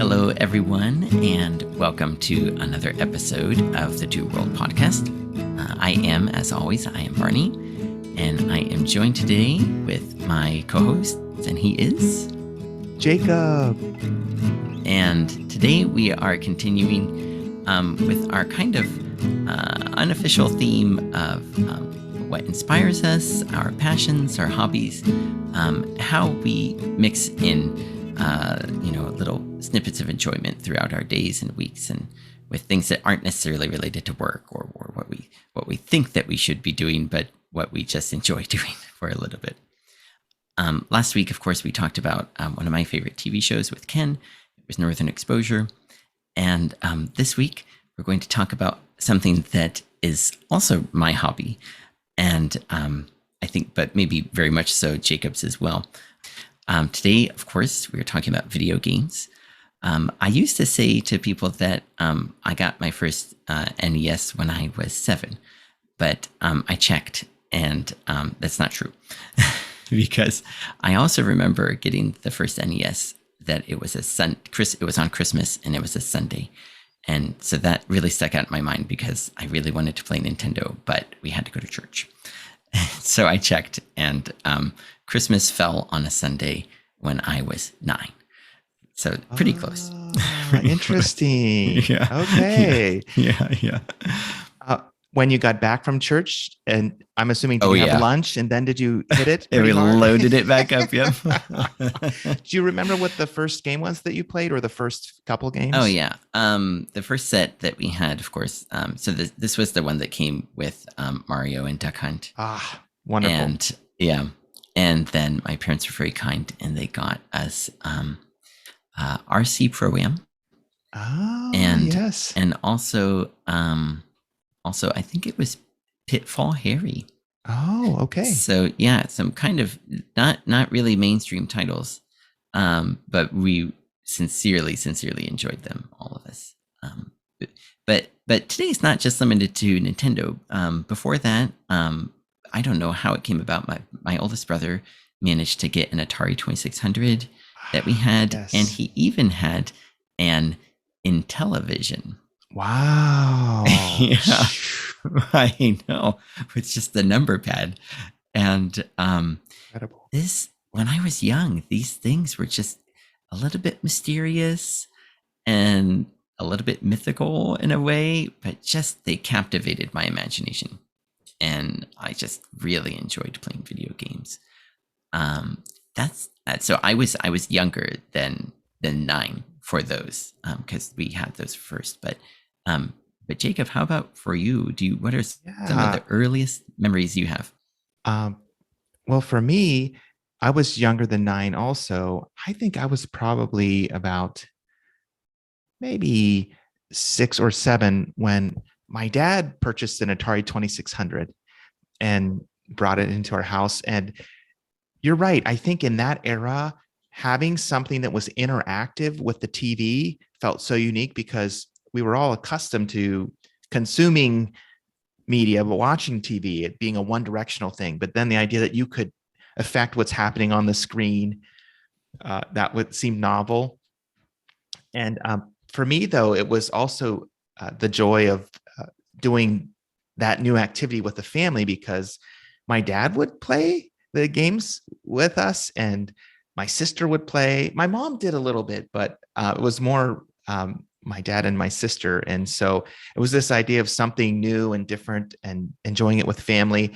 Hello, everyone, and welcome to another episode of the Two World Podcast. As always, I am Barney, and I am joined today with my co-host, and he is Jacob. And today we are continuing with our kind of unofficial theme of what inspires us, our passions, our hobbies, how we mix in little snippets of enjoyment throughout our days and weeks, and with things that aren't necessarily related to work or what we think that we should be doing, but what we just enjoy doing for a little bit. Last week, of course, we talked about one of my favorite TV shows with Ken. It was Northern Exposure. And this week, we're going to talk about something that is also my hobby. And I think, but maybe very much so Jacob's as well. Today, of course, we're talking about video games. I used to say to people that I got my first NES when I was 7, but I checked, and that's not true. Because I also remember getting the first NES that it was it was on Christmas, and it was a Sunday. And so that really stuck out in my mind because I really wanted to play Nintendo, but we had to go to church. So I checked, and Christmas fell on a Sunday when I was 9. So pretty close. Interesting. Yeah. Okay. Yeah. When you got back from church, and I'm assuming, did you have lunch, and then did you hit it? And we loaded it back up. Yep. Do you remember what the first game was that you played, or the first couple games? Oh yeah. The first set that we had, of course. So this was the one that came with Mario and Duck Hunt. Ah, wonderful. And yeah. And then my parents were very kind, and they got us RC Pro-Am. Oh, and yes. And also I think it was Pitfall Harry. Oh, okay. So yeah, some kind of not really mainstream titles, but we sincerely enjoyed them, all of us. But today's not just limited to Nintendo. Before that, I don't know how it came about. My oldest brother managed to get an Atari 2600 that we had, yes. And he even had an Intellivision. Wow. Yeah, I know. It's just the number pad. And incredible. When I was young, these things were just a little bit mysterious and a little bit mythical in a way, but just they captivated my imagination. And I just really enjoyed playing video games. So I was younger than 9 for those, because we had those first. But Jacob, how about for you? What are some of the earliest memories you have? Well, for me, I was younger than 9 also. I think I was probably about maybe 6 or 7 when my dad purchased an Atari 2600 and brought it into our house. And you're right. I think in that era, having something that was interactive with the TV felt so unique, because we were all accustomed to consuming media, but watching TV, it being a one-directional thing. But then the idea that you could affect what's happening on the screen, that would seem novel. And for me, though, it was also the joy of doing that new activity with the family, because my dad would play the games with us, and my sister would play. My mom did a little bit, but it was more my dad and my sister. And so it was this idea of something new and different and enjoying it with family.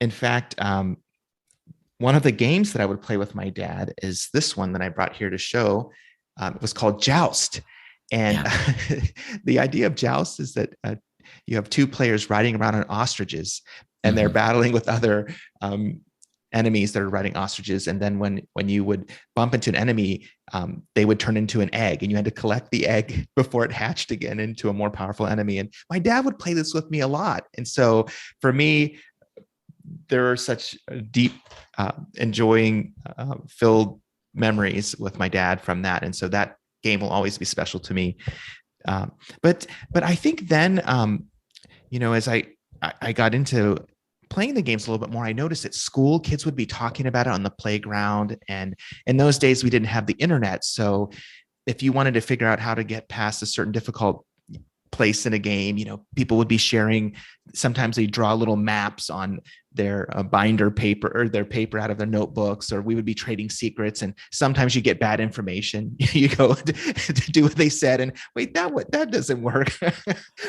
In fact, one of the games that I would play with my dad is this one that I brought here to show. It was called Joust. And the idea of Joust is that you have 2 players riding around on ostriches, and they're battling with other enemies that are riding ostriches. And then when you would bump into an enemy, they would turn into an egg, and you had to collect the egg before it hatched again into a more powerful enemy. And my dad would play this with me a lot. And so for me, there are such deep, enjoying, filled memories with my dad from that. And so that game will always be special to me. But I think then, as I got into playing the games a little bit more, I noticed at school, kids would be talking about it on the playground. And in those days, we didn't have the internet. So if you wanted to figure out how to get past a certain difficult place in a game, people would be sharing. Sometimes they draw little maps on their binder paper or their paper out of their notebooks, or we would be trading secrets. And sometimes you get bad information. You go to do what they said, and wait, that doesn't work.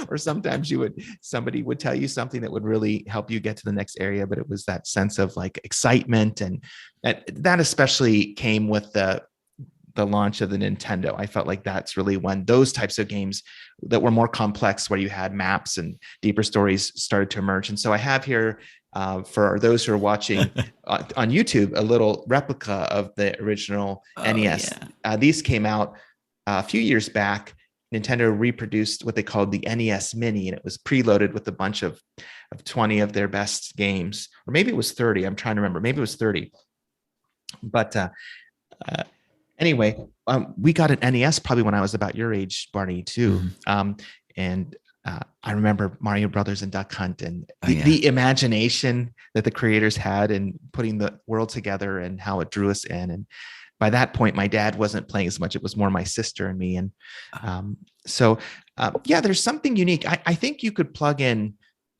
Or sometimes somebody would tell you something that would really help you get to the next area, but it was that sense of like excitement, and that especially came with the launch of the Nintendo. I felt like that's really when those types of games that were more complex, where you had maps and deeper stories, started to emerge. And so I have here, for those who are watching on YouTube, a little replica of the original NES. Yeah. These came out a few years back. Nintendo reproduced what they called the NES Mini, and it was preloaded with a bunch of 20 of their best games, or maybe it was 30. I'm trying to remember. Maybe it was 30. But anyway, we got an NES probably when I was about your age, Barney, too. And I remember Mario Brothers and Duck Hunt, and the imagination that the creators had in putting the world together and how it drew us in. And by that point, my dad wasn't playing as much. It was more my sister and me. And there's something unique. I think you could plug in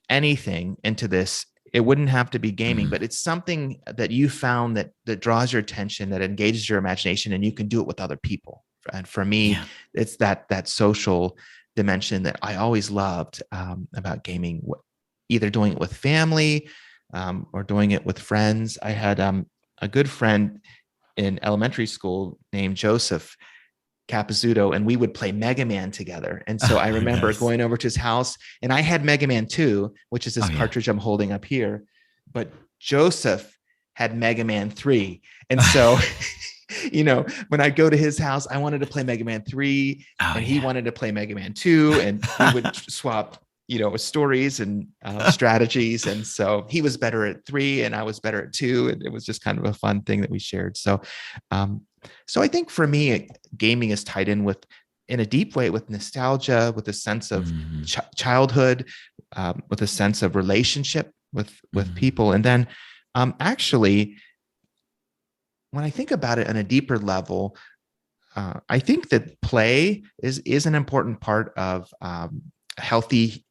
anything into this. It wouldn't have to be gaming, but it's something that you found that draws your attention, that engages your imagination, and you can do it with other people. And for me, it's that social dimension that I always loved about gaming, either doing it with family or doing it with friends. I had a good friend in elementary school named Joseph Capizzuto, and we would play Mega Man together. And so I remember going over to his house, and I had Mega Man 2, which is this cartridge I'm holding up here, but Joseph had Mega Man 3. And so, when I go to his house, I wanted to play Mega Man 3, and he wanted to play Mega Man 2, and we would swap, stories and strategies. And so he was better at 3 and I was better at 2. And it was just kind of a fun thing that we shared. So, I think for me, gaming is tied in a deep way with nostalgia, with a sense of childhood, with a sense of relationship with people. And then actually, when I think about it on a deeper level, I think that play is an important part of healthy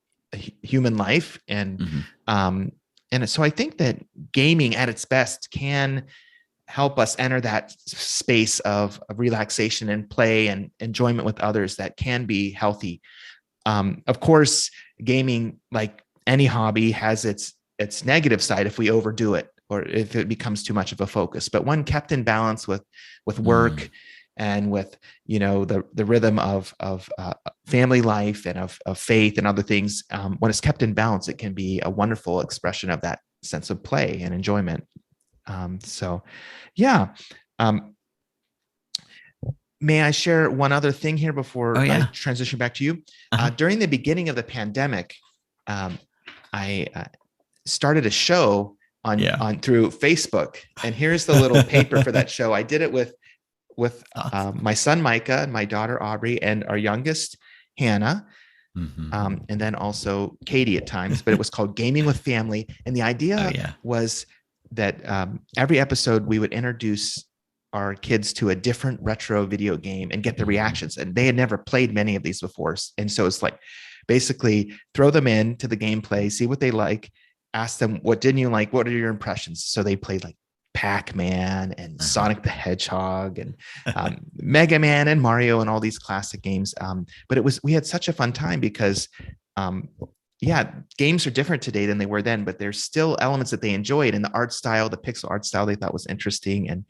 human life. And so I think that gaming at its best can help us enter that space of relaxation and play and enjoyment with others that can be healthy. Of course, gaming, like any hobby, has its negative side if we overdo it or if it becomes too much of a focus. But when kept in balance with work and with the rhythm of family life and of faith and other things, when it's kept in balance, it can be a wonderful expression of that sense of play and enjoyment. May I share one other thing here before I transition back to you? During the beginning of the pandemic, I started a show on through Facebook, and here's the little paper for that show. I did it with my son Micah and my daughter Aubrey and our youngest Hannah, and then also Katie at times. But it was called Gaming with Family, and the idea was that every episode we would introduce our kids to a different retro video game and get the reactions. And they had never played many of these before. And so it's like, basically throw them into the gameplay, see what they like, ask them, what didn't you like? What are your impressions? So they played like Pac-Man and Sonic the Hedgehog and Mega Man and Mario and all these classic games. But we had such a fun time because games are different today than they were then, but there's still elements that they enjoyed, and the art style, the pixel art style, they thought was interesting. And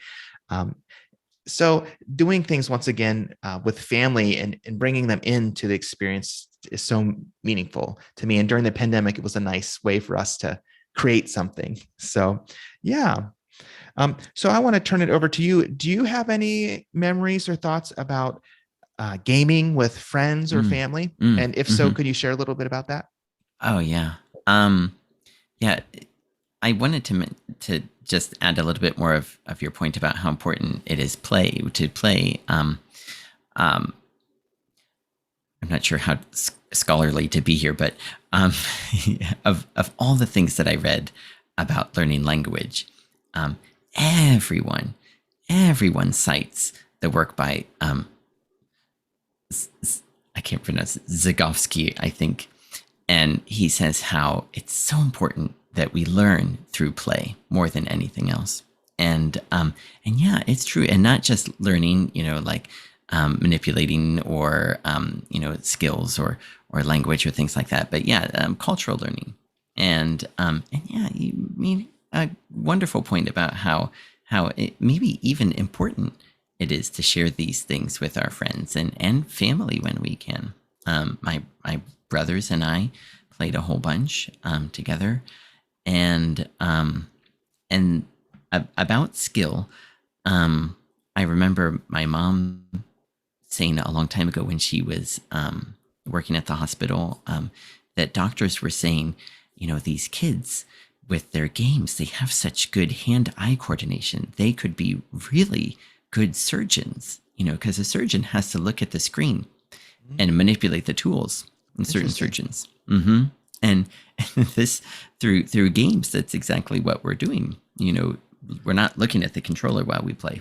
so doing things once again with family and bringing them into the experience is so meaningful to me. And during the pandemic, it was a nice way for us to create something. So, so I want to turn it over to you. Do you have any memories or thoughts about gaming with friends or family? And if so, could you share a little bit about that? Oh, yeah. I wanted to just add a little bit more of your point about how important it is to play. I'm not sure how scholarly to be here, but of all the things that I read about learning language, everyone cites the work by pronounced Zagowski, I think. And he says how it's so important that we learn through play more than anything else. And yeah, it's true. And not just learning, like manipulating or, skills or language or things like that. But yeah, cultural learning. And yeah, you made a wonderful point about how it maybe even important it is to share these things with our friends and family when we can. My brothers and I played a whole bunch together, and about skill. I remember my mom saying a long time ago when she was working at the hospital that doctors were saying, these kids with their games, they have such good hand-eye coordination. They could be really good surgeons, because a surgeon has to look at the screen and manipulate the tools in certain surgeons. Mm-hmm. And this through games, that's exactly what we're doing. We're not looking at the controller while we play.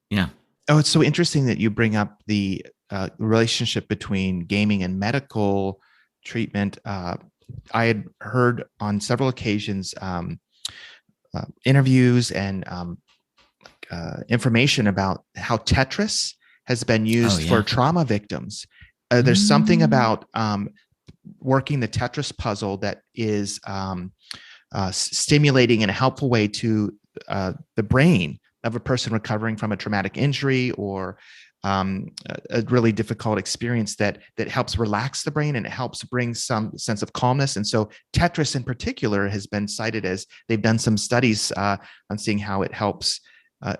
Yeah. Oh, it's so interesting that you bring up the relationship between gaming and medical treatment. I had heard on several occasions interviews and information about how Tetris has been used for trauma victims. There's something about working the Tetris puzzle that is stimulating in a helpful way to the brain of a person recovering from a traumatic injury or a really difficult experience that helps relax the brain and it helps bring some sense of calmness. And so Tetris in particular has been cited as they've done some studies on seeing how it helps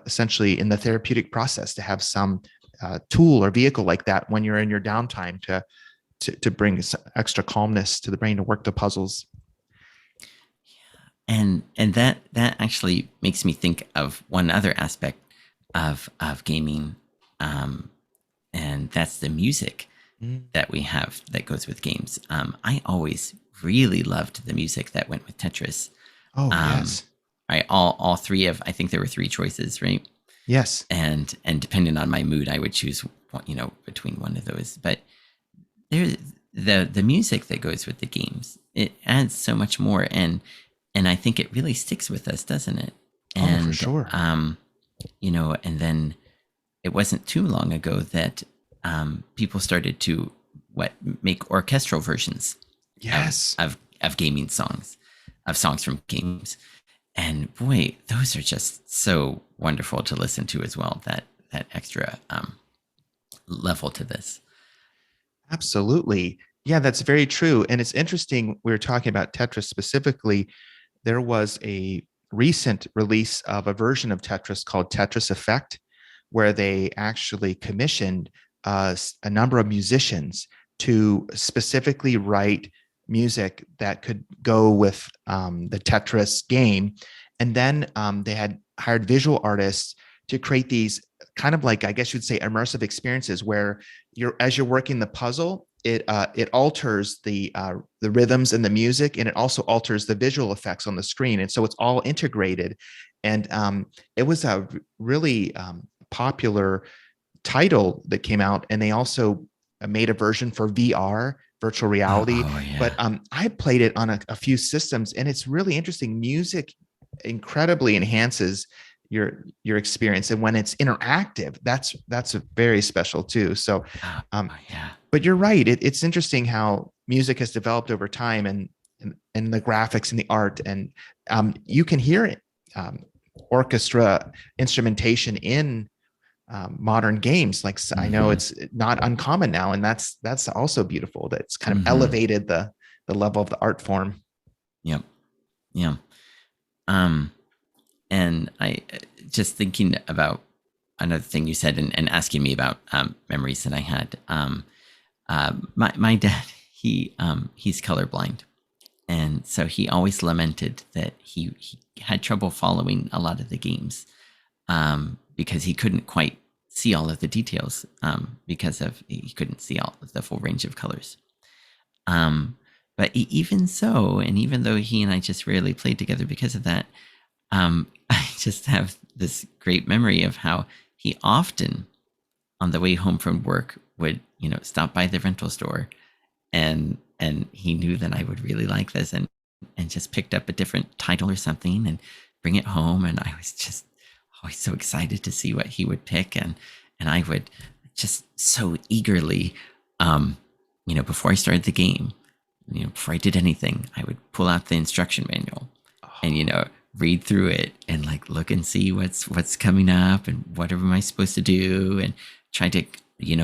essentially in the therapeutic process to have some tool or vehicle like that when you're in your downtime to bring extra calmness to the brain to work the puzzles. And that actually makes me think of one other aspect of gaming, and that's the music that we have that goes with games. I always really loved the music that went with Tetris. Oh, yes. All three I think there were three choices, right? Yes. And depending on my mood, I would choose between one of those. But there's the music that goes with the games. It adds so much more, and I think it really sticks with us, doesn't it? And, for sure. And then it wasn't too long ago that people started to make orchestral versions. Yes. Of gaming songs, of songs from games. And boy, those are just so wonderful to listen to as well. That extra level to this. Absolutely. Yeah, that's very true. And it's interesting. We were talking about Tetris specifically. There was a recent release of a version of Tetris called Tetris Effect, where they actually commissioned a number of musicians to specifically write music that could go with the Tetris game. And then they had hired visual artists to create these kind of like, I guess you'd say, immersive experiences where as you're working the puzzle, it alters the rhythms and the music, and it also alters the visual effects on the screen. And so it's all integrated. And it was a really popular title that came out. And they also made a version for VR, virtual reality. Oh, yeah. But I played it on a few systems, and it's really interesting. Music incredibly enhances your experience, and when it's interactive, that's a very special too. So yeah. But you're right, it's interesting how music has developed over time, and the graphics and the art, and you can hear it, orchestra instrumentation in modern games. Like I know it's not uncommon now, and that's also beautiful. That's kind of elevated the level of the art form. Yep. Yeah. And I just thinking about another thing you said and asking me about memories that I had. My dad, he's colorblind, and so he always lamented that he had trouble following a lot of the games because he couldn't quite see all of the details because he couldn't see all of the full range of colors. But even so, and even though he and I just rarely played together because of that, I just have this great memory of how he often on the way home from work would, stop by the rental store, and he knew that I would really like this, and just picked up a different title or something and bring it home, and I was just always so excited to see what he would pick, and I would just so eagerly, before I started the game, before I did anything, I would pull out the instruction manual and read through it and like look and see what's coming up and whatever am I supposed to do, and try to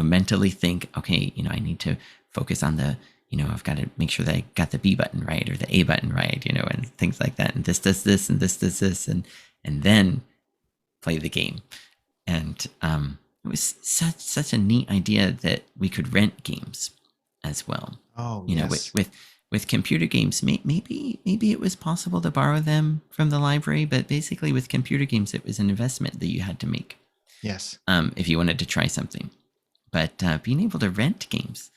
mentally think, okay, I need to focus on the, I've got to make sure that I got the B button right or the A button right, and things like that, and this does this and this does this, and then play the game. And it was such a neat idea that we could rent games as well. Oh, With yes. with computer games, maybe it was possible to borrow them from the library, but basically with computer games, it was an investment that you had to make Yes. if you wanted to try something. But being able to rent games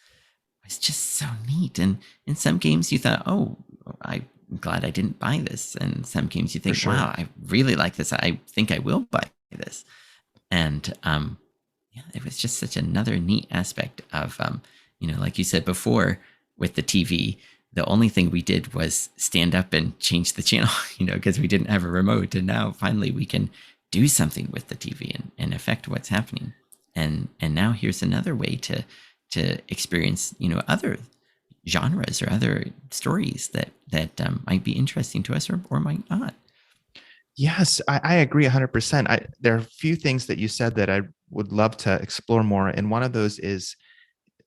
was just so neat. And in some games, you thought, "Oh, I'm glad I didn't buy this." And some games, you think, sure. "Wow, I really like this. I think I will buy this." And yeah, it was just such another neat aspect of, like you said before, with the TV. The only thing we did was stand up and change the channel, because we didn't have a remote. And now finally we can do something with the TV and affect what's happening. And now here's another way to experience, other genres or other stories that might be interesting to us, or might not. Yes, I agree 100%. There are a few things that you said that I would love to explore more. And one of those is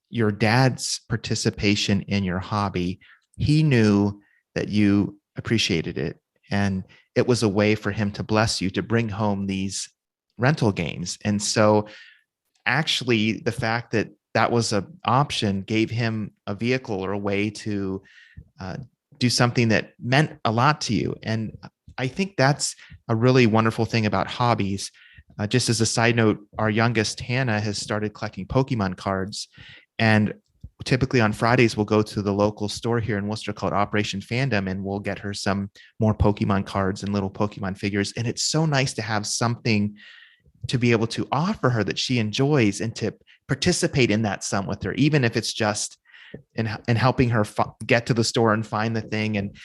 your dad's participation in your hobby. He knew that you appreciated it. And it was a way for him to bless you, to bring home these rental games. And so, actually, the fact that that was an option gave him a vehicle or a way to uh, do something that meant a lot to you. And I think that's a really wonderful thing about hobbies. Just as a side note, our youngest, Hannah, has started collecting Pokemon cards. And typically on Fridays, we'll go to the local store here in Worcester called Operation Fandom, and we'll get her some more Pokemon cards and little Pokemon figures. And it's so nice to have something to be able to offer her that she enjoys, and to participate in that some with her, even if it's just in helping her get to the store and find the thing, and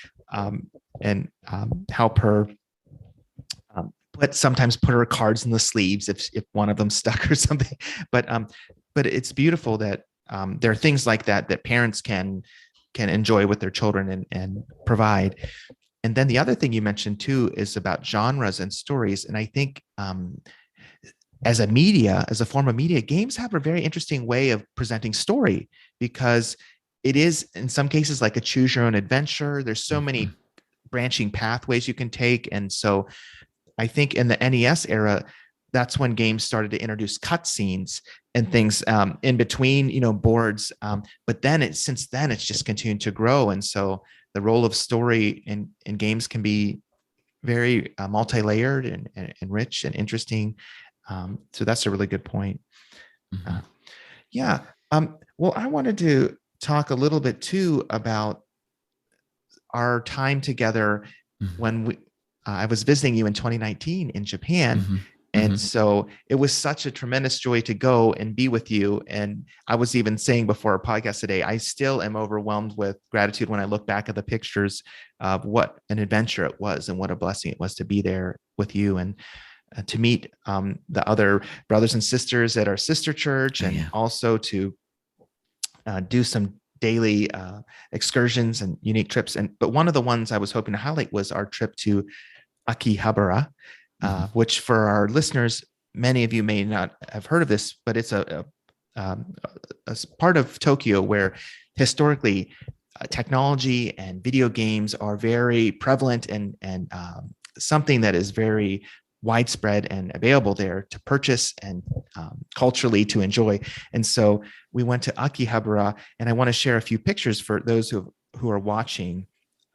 help her sometimes put her cards in the sleeves if one of them stuck or something. But it's beautiful that there are things like that parents can enjoy with their children and provide. And then the other thing you mentioned too is about genres and stories. And I think as a form of media, games have a very interesting way of presenting story, because it is in some cases like a choose your own adventure. There's so many Mhm. branching pathways you can take. And so I think in the NES era, that's when games started to introduce cutscenes and things in between, boards. But then since then, it's just continued to grow. And so the role of story in games can be very multi-layered and rich and interesting. So that's a really good point. Uh, Mhm. yeah. Well, I wanted to talk a little bit too about our time together Mhm. when I was visiting you in 2019 in Japan. Mhm. And Mhm. so it was such a tremendous joy to go and be with you. And I was even saying before our podcast today, I still am overwhelmed with gratitude when I look back at the pictures of what an adventure it was and what a blessing it was to be there with you, and to meet the other brothers and sisters at our sister church, Oh and yeah. also to do some daily excursions and unique trips. But one of the ones I was hoping to highlight was our trip to Akihabara, Mhm. which for our listeners, many of you may not have heard of this, but it's um, a part of Tokyo where historically technology and video games are very prevalent, and something that is very widespread and available there to purchase and culturally to enjoy. And so we went to Akihabara, and I want to share a few pictures for those who are watching.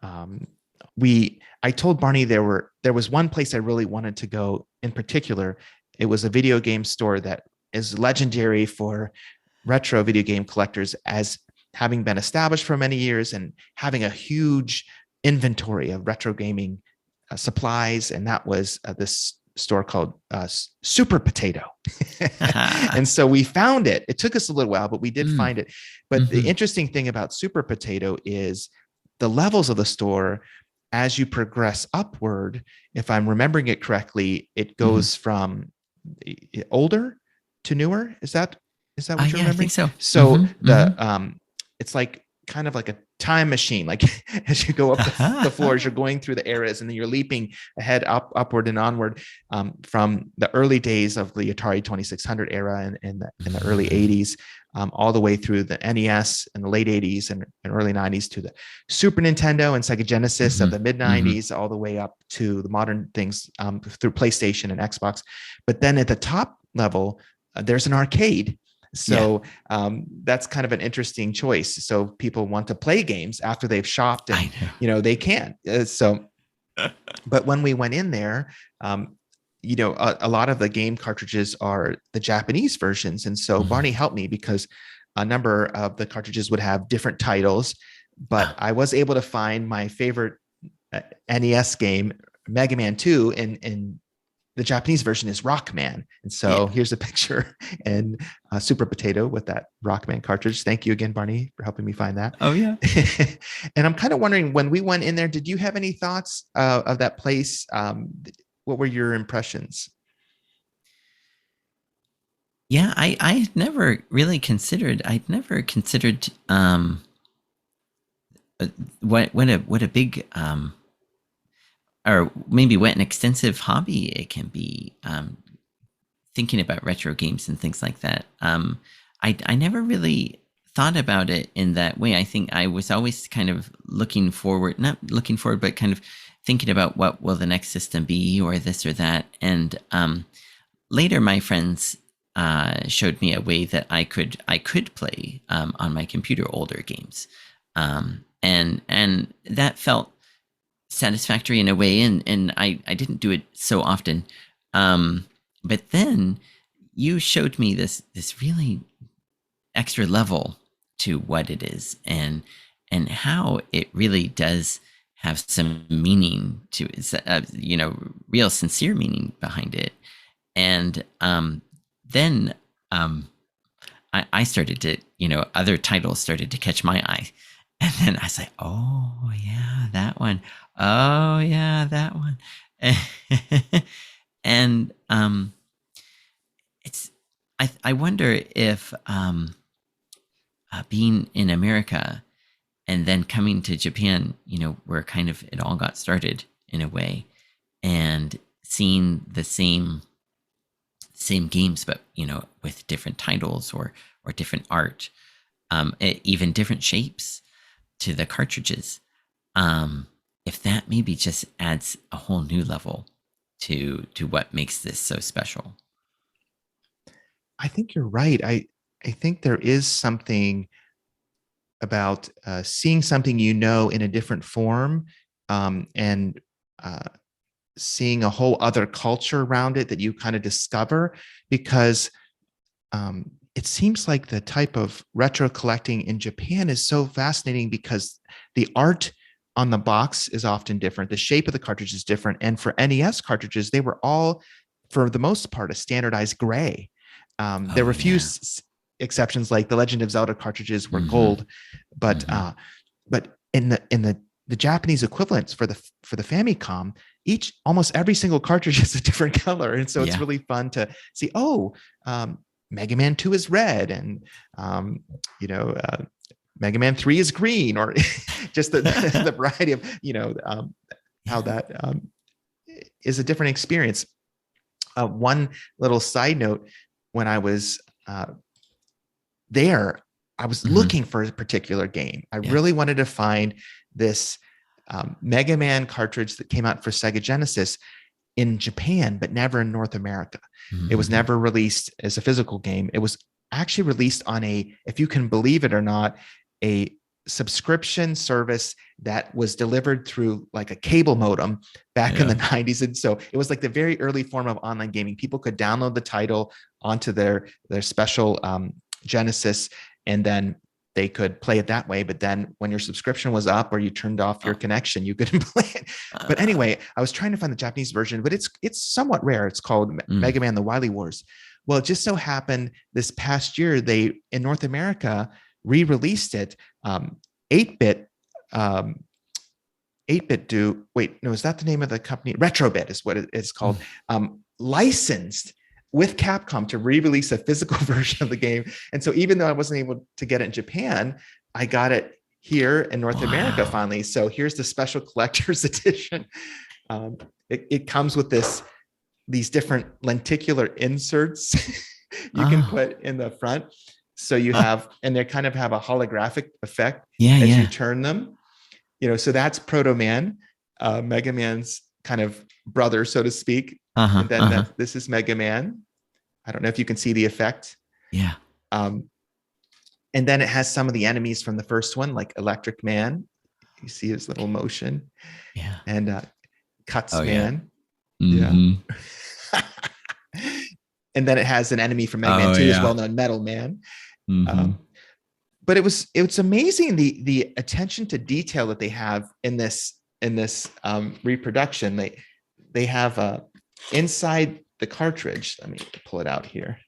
Um, I told Barney there was one place I really wanted to go in particular. It was a video game store that is legendary for retro video game collectors, as having been established for many years and having a huge inventory of retro gaming supplies. And that was this store called Super Potato. And so we found it. It took us a little while, but we did find it. But the interesting thing about Super Potato is the levels of the store, as you progress upward, if I'm remembering it correctly, it goes from older to newer. Is that what you're Yeah, I remembering? think so. So it's like kind of like a time machine. Like as you go up the floors, you're going through the eras, and then you're leaping ahead, upward and onward, from the early days of the Atari 2600 era in the early 80s, all the way through the NES in the late 80s and early 90s, to the Super Nintendo and Sega Genesis of the mid 90s, all the way up to the modern things, through PlayStation and Xbox. But then at the top level, there's an arcade. So that's kind of an interesting choice. So people want to play games after they've shopped, and they can. But when we went in there, a lot of the game cartridges are the Japanese versions, and so Barney helped me because a number of the cartridges would have different titles. But I was able to find my favorite NES game, Mega Man 2, in the Japanese version is Rockman. And so here's a picture and Super Potato with that Rockman cartridge. Thank you again, Barney, for helping me find that. Oh, yeah. And I'm kind of wondering, when we went in there, did you have any thoughts of that place? What were your impressions? Yeah, I had never really considered. What a big or maybe what an extensive hobby it can be, thinking about retro games and things like that. I never really thought about it in that way. I think I was always kind of not looking forward, but kind of thinking about what will the next system be, or this or that. And later, my friends showed me a way that I could play on my computer older games, and that felt satisfactory in a way, and I didn't do it so often. But then you showed me this really extra level to what it is, and how it really does have some meaning to it, real sincere meaning behind it. And then I started to, other titles started to catch my eye. And then I was like, oh, yeah, that one. Oh, yeah, that one. And I wonder if being in America and then coming to Japan, where kind of it all got started in a way, and seeing the same games, but with different titles or different art, even different shapes to the cartridges. If that maybe just adds a whole new level to what makes this so special. I think you're right. I think there is something about seeing something in a different form, and seeing a whole other culture around it that you kind of discover, because it seems like the type of retro collecting in Japan is so fascinating, because the art on the box is often different. The shape of the cartridge is different. And for NES cartridges, they were all, for the most part, a standardized gray. There were a few exceptions, like the Legend of Zelda cartridges were gold, but in the Japanese equivalents for the Famicom, almost every single cartridge is a different color, and so it's really fun to see. Mega Man 2 is red, and Mega Man 3 is green, or just the variety of how that is a different experience. One little side note: when I was there, I was looking for a particular game. I really wanted to find this Mega Man cartridge that came out for Sega Genesis in Japan, but never in North America. It was never released as a physical game. It was actually released on if you can believe it or not, a subscription service that was delivered through like a cable modem back in the 90s. And so it was like the very early form of online gaming. People could download the title onto their special Genesis, and then they could play it that way. But then when your subscription was up or you turned off your connection, you couldn't play it. But anyway, I was trying to find the Japanese version, but it's somewhat rare. It's called Mega Man: The Wily Wars. Well, it just so happened this past year, they in North America re-released it. 8-bit, 8-bit do wait, no, is that the name of the company? Retrobit is what it's called. Licensed with Capcom to re-release a physical version of the game. And so even though I wasn't able to get it in Japan, I got it here in North America finally. So here's the special collector's edition. It comes with these different lenticular inserts you can put in the front. So you have, and they kind of have a holographic effect as you turn them. So that's Proto Man, Mega Man's kind of brother, so to speak. And then this is Mega Man. I don't know if you can see the effect. Yeah. And then it has some of the enemies from the first one, like Electric Man. You see his little motion. Yeah. And Cuts Man. Yeah. Yeah. And then it has an enemy from Mega Man 2, as well known Metal Man. But it's amazing the attention to detail that they have in this reproduction. They have inside the cartridge. Let me pull it out here.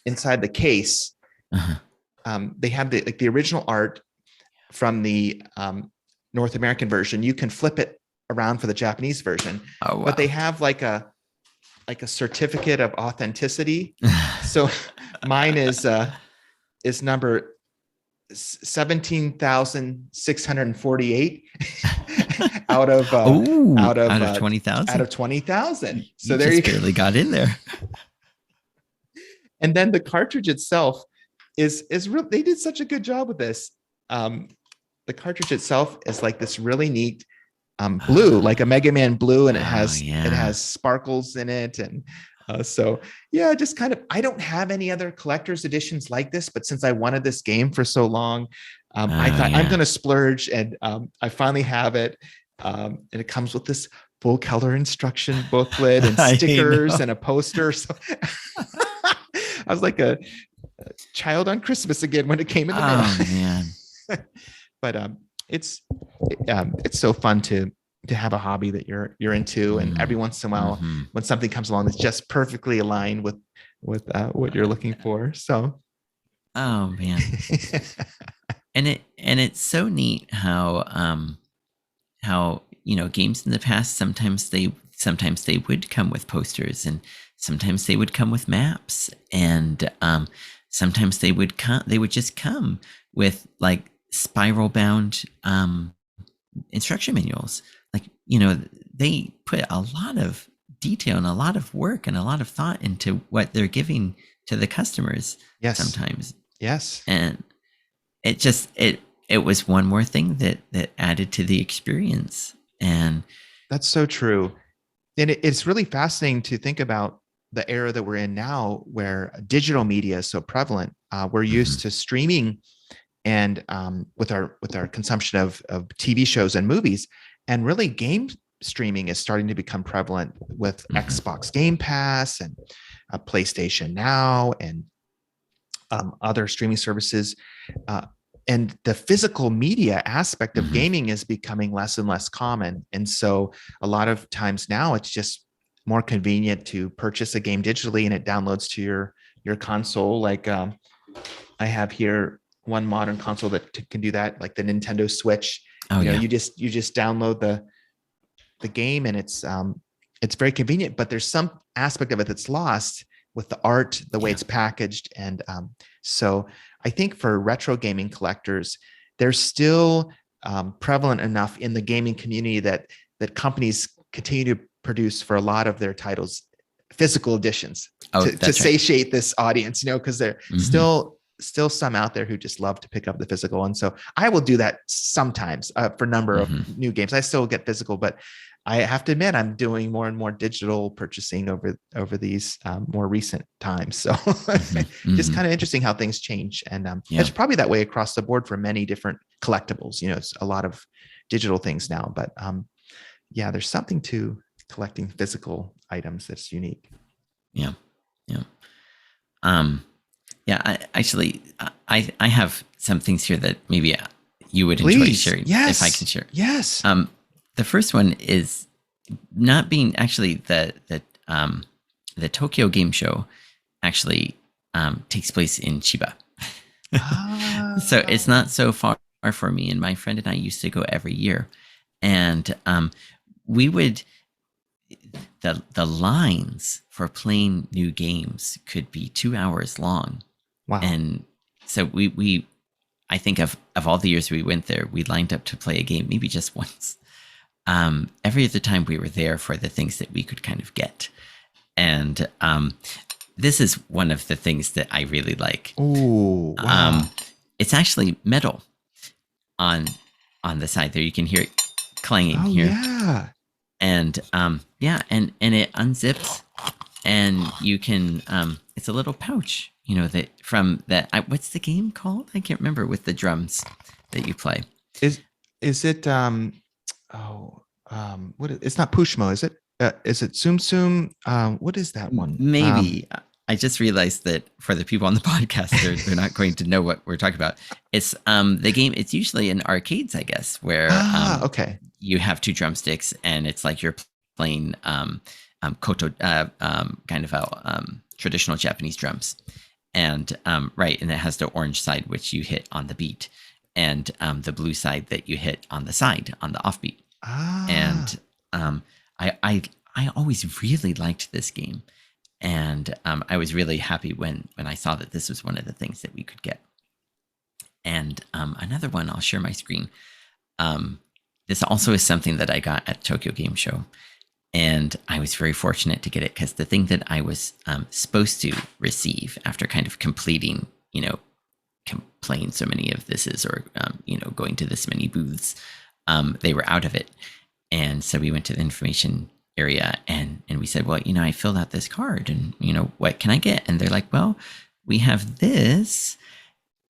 Inside the case, they have the original art from the North American version. You can flip it around for the Japanese version, but they have like a certificate of authenticity. So mine is number 17,648 out of 20,000. Out of 20,000. So you there you barely got in there. And then the cartridge itself is real. They did such a good job with this. The cartridge itself is like this really neat blue, like a Mega Man blue, and it has sparkles in it, and just kind of. I don't have any other collector's editions like this, but since I wanted this game for so long, I thought I'm going to splurge, and I finally have it, and it comes with this full color instruction booklet and stickers and a poster. So I was like a child on Christmas again when it came in the mail. Oh man! But it's so fun to have a hobby that you're into, and every once in a while, when something comes along that's just perfectly aligned with what you're looking for. So, oh man, and it's so neat how games in the past sometimes they would come with posters, and sometimes they would come with maps, and sometimes they would just come with like spiral bound instruction manuals. Like, they put a lot of detail and a lot of work and a lot of thought into what they're giving to the customers. Yes. Sometimes. Yes. And it just, it was one more thing that added to the experience. And that's so true. And it's really fascinating to think about the era that we're in now, where digital media is so prevalent. We're used to streaming and with our consumption of TV shows and movies, and really game streaming is starting to become prevalent with Xbox Game Pass and PlayStation Now and other streaming services. And the physical media aspect of gaming is becoming less and less common. And so a lot of times now it's just more convenient to purchase a game digitally and it downloads to your console. Like I have here one modern console that can do that, like the Nintendo Switch. You just download the game, and it's very convenient, but there's some aspect of it that's lost with the art, the way it's packaged. And so I think for retro gaming collectors, they're still prevalent enough in the gaming community that companies continue to produce for a lot of their titles physical editions to satiate this audience, because they're still some out there who just love to pick up the physical. And so I will do that sometimes for a number of new games. I still get physical, but I have to admit I'm doing more and more digital purchasing over these more recent times. So just kind of interesting how things change. And it's probably that way across the board for many different collectibles. It's a lot of digital things now, but there's something to collecting physical items that's unique. I have some things here that maybe you would enjoy Please. sharing if I Yes. can share. Yes. The first one is not being actually the Tokyo Game Show actually takes place in Chiba. So it's Ah. not so far for me. And my friend and I used to go every year. And we would, the lines for playing new games could be 2 hours long. Wow. And so I think of all the years we went there, we lined up to play a game maybe just once. Every other time we were there for the things that we could kind of get. And this is one of the things that I really like. Oh, wow. It's actually metal on the side there. You can hear it clanging Oh, here. yeah. And yeah, and it unzips, and you can. It's a little pouch, that from that. What's the game called? I can't remember. With the drums that you play. Is it it's not Pushmo, is it? Is it Tsum Tsum? What is that one? Maybe. I just realized that for the people on the podcast, they're not going to know what we're talking about. It's the game. It's usually in arcades, I guess, where okay, you have two drumsticks, and it's like you're playing koto, kind of traditional Japanese drums, and right, and it has the orange side which you hit on the beat, and the blue side that you hit on the side on the offbeat. And I always really liked this game. And I was really happy when I saw that this was one of the things that we could get. And another one, I'll share my screen. This also is something that I got at Tokyo Game Show. And I was very fortunate to get it because the thing that I was supposed to receive after kind of completing, playing so many of thises or, going to this many booths, they were out of it. And so we went to the information area and we said, well, I filled out this card and, what can I get? And they're like, well, we have this.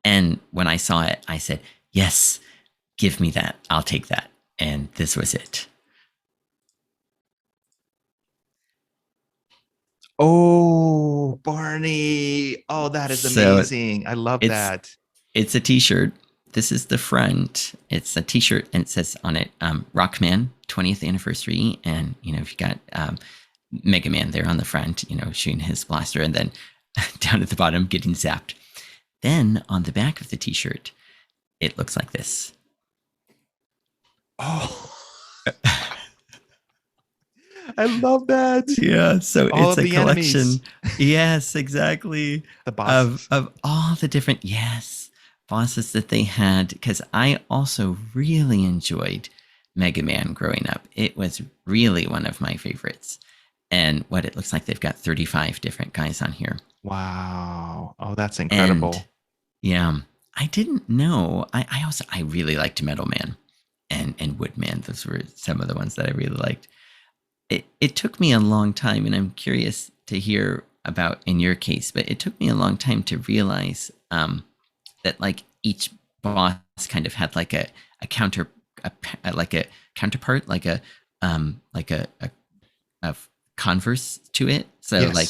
And when I saw it, I said, yes, give me that. I'll take that. And this was it. Oh, Barney. Oh, that is amazing. I love that. It's a t-shirt. This is the front. It's a t-shirt and it says on it, Rockman 20th anniversary. And, if you got Mega Man there on the front, shooting his blaster and then down at the bottom getting zapped. Then on the back of the t-shirt, it looks like this. Oh, I love that. Yeah. So all it's a collection. Enemies. Yes, exactly. The bosses. Of all the different, bosses that they had, because I also really enjoyed Mega Man growing up. It was really one of my favorites. And what it looks like, they've got 35 different guys on here. Wow. Oh, that's incredible. And, yeah. I didn't know. I really liked Metal Man and Woodman. Those were some of the ones that I really liked. It took me a long time, and I'm curious to hear about in your case, but it took me a long time to realize that like each boss kind of had like a counterpart, like a converse to it. So yes. like,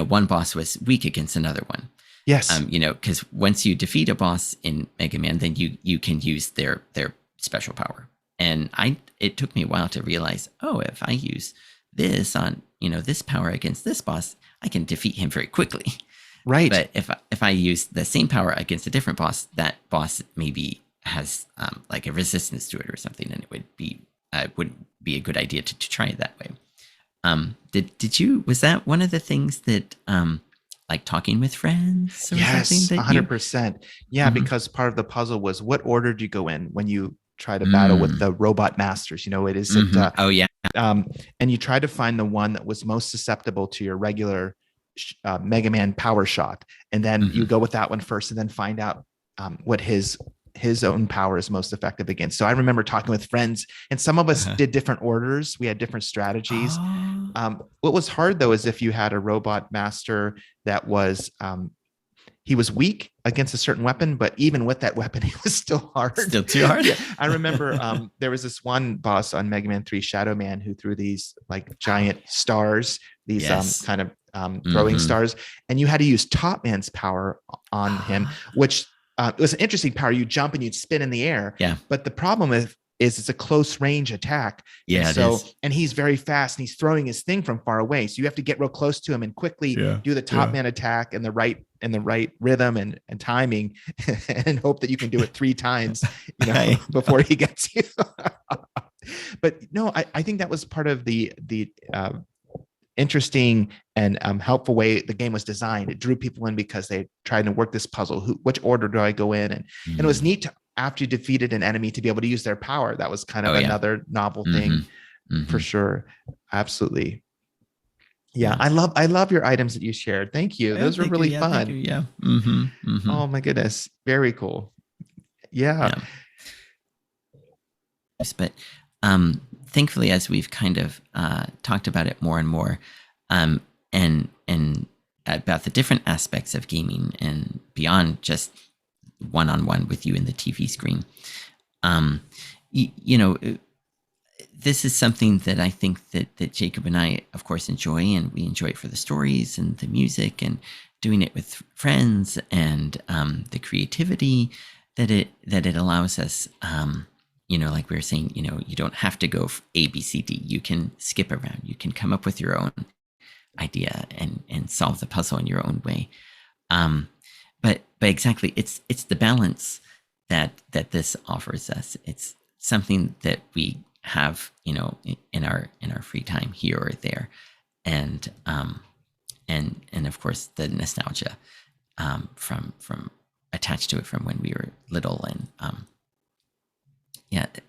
one boss was weak against another one. Yes. Because once you defeat a boss in Mega Man, then you can use their special power. And it took me a while to realize, if I use this on, this power against this boss, I can defeat him very quickly. Right. But if I use the same power against a different boss, that boss maybe has like a resistance to it or something, and it would be wouldn't be a good idea to try it that way. Was that one of the things that like talking with friends? Or yes, something 100%. Yeah, because part of the puzzle was what order do you go in when you try to battle with the robot masters? Oh yeah. And you try to find the one that was most susceptible to your regular Mega Man power shot, and then you go with that one first, and then find out what his own power is most effective against. So I remember talking with friends, and some of us did different orders. We had different strategies. What was hard though is if you had a robot master that was he was weak against a certain weapon, but even with that weapon, he was still hard. Still too hard. Yeah. I remember there was this one boss on Mega Man 3, Shadow Man, who threw these like giant stars, these throwing stars, and you had to use Top Man's power on him, which it was an interesting power. You jump and you'd spin in the air. Yeah. But the problem is it's a close range attack. Yeah, and it is. And he's very fast and he's throwing his thing from far away. So you have to get real close to him and quickly do the top man attack in the right rhythm and timing and hope that you can do it 3 times, before he gets you. But no, I think that was part of the interesting and helpful way the game was designed. It drew people in because they tried to work this puzzle. Which order do I go in? And it was neat to, after you defeated an enemy, to be able to use their power. That was kind of another novel thing for sure. Absolutely. Yeah. I love your items that you shared. Thank you. Those were really fun. Yeah. Oh my goodness. Very cool. Yeah. But thankfully, as we've kind of talked about it more and more, and about the different aspects of gaming and beyond just one-on-one with you in the TV screen, this is something that I think that Jacob and I, of course, enjoy, and we enjoy it for the stories and the music and doing it with friends and the creativity that it allows us. Like we were saying, you don't have to go A, B, C, D. You can skip around. You can come up with your own idea and solve the puzzle in your own way. But exactly, it's the balance that this offers us. It's something that we have, in our free time here or there, and of course the nostalgia from attached to it from when we were little, and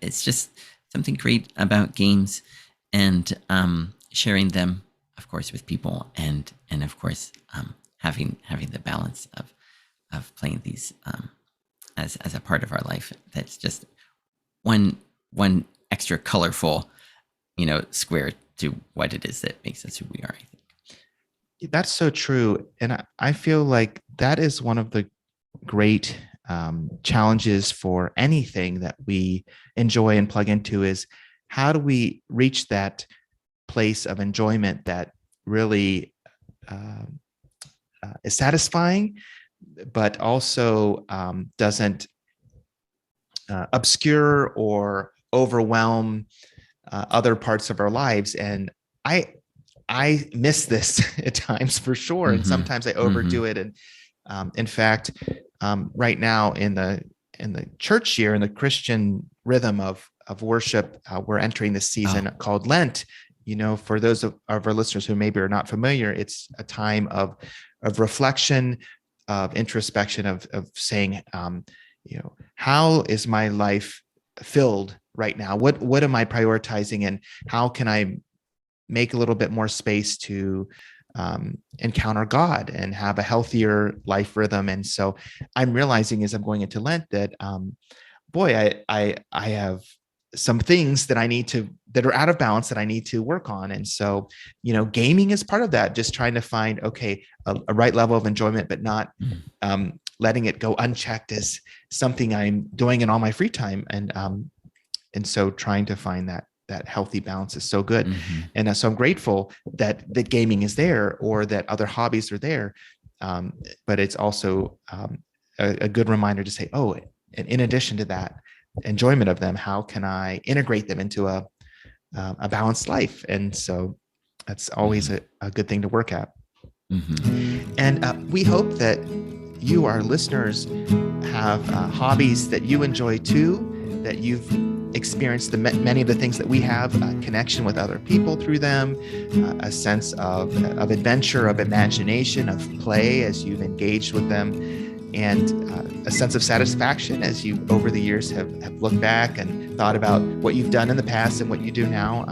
it's just something great about games, and sharing them, of course, with people, and of course having the balance of playing these as a part of our life. That's just one extra colorful, square to what it is that makes us who we are, I think. That's so true. And I feel like that is one of the great challenges for anything that we enjoy and plug into, is how do we reach that place of enjoyment that really is satisfying, but also doesn't obscure or overwhelm other parts of our lives. And I miss this at times, for sure. And sometimes I overdo it. And in fact, right now in the church year, in the Christian rhythm of worship, we're entering this season called Lent. For those of our listeners who maybe are not familiar, it's a time of reflection, of introspection, of saying, how is my life filled right now? What am I prioritizing, and how can I make a little bit more space to encounter God and have a healthier life rhythm? And so I'm realizing as I'm going into Lent that, I have some things that that are out of balance that I need to work on. And so, gaming is part of that, just trying to find, a right level of enjoyment, but not letting it go unchecked as something I'm doing in all my free time. And so trying to find that healthy balance is so good. And so I'm grateful that gaming is there, or that other hobbies are there. But it's also a good reminder to say, and in addition to that enjoyment of them, how can I integrate them into a balanced life? And so that's always a good thing to work at. And we hope that you, our listeners, have hobbies that you enjoy too, that you've experienced many of the things that we have, connection with other people through them, a sense of adventure, of imagination, of play as you've engaged with them, and a sense of satisfaction as you over the years have looked back and thought about what you've done in the past and what you do now.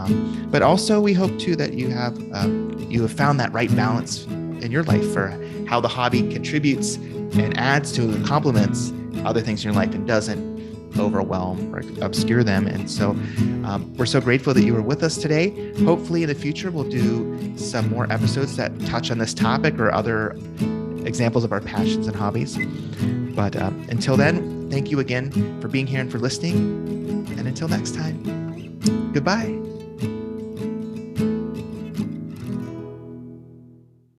But also we hope too that you have found that right balance in your life for how the hobby contributes and adds to and complements other things in your life and doesn't overwhelm or obscure them. And so we're so grateful that you were with us today. Hopefully in the future, we'll do some more episodes that touch on this topic or other examples of our passions and hobbies. But until then, thank you again for being here and for listening. And until next time, goodbye.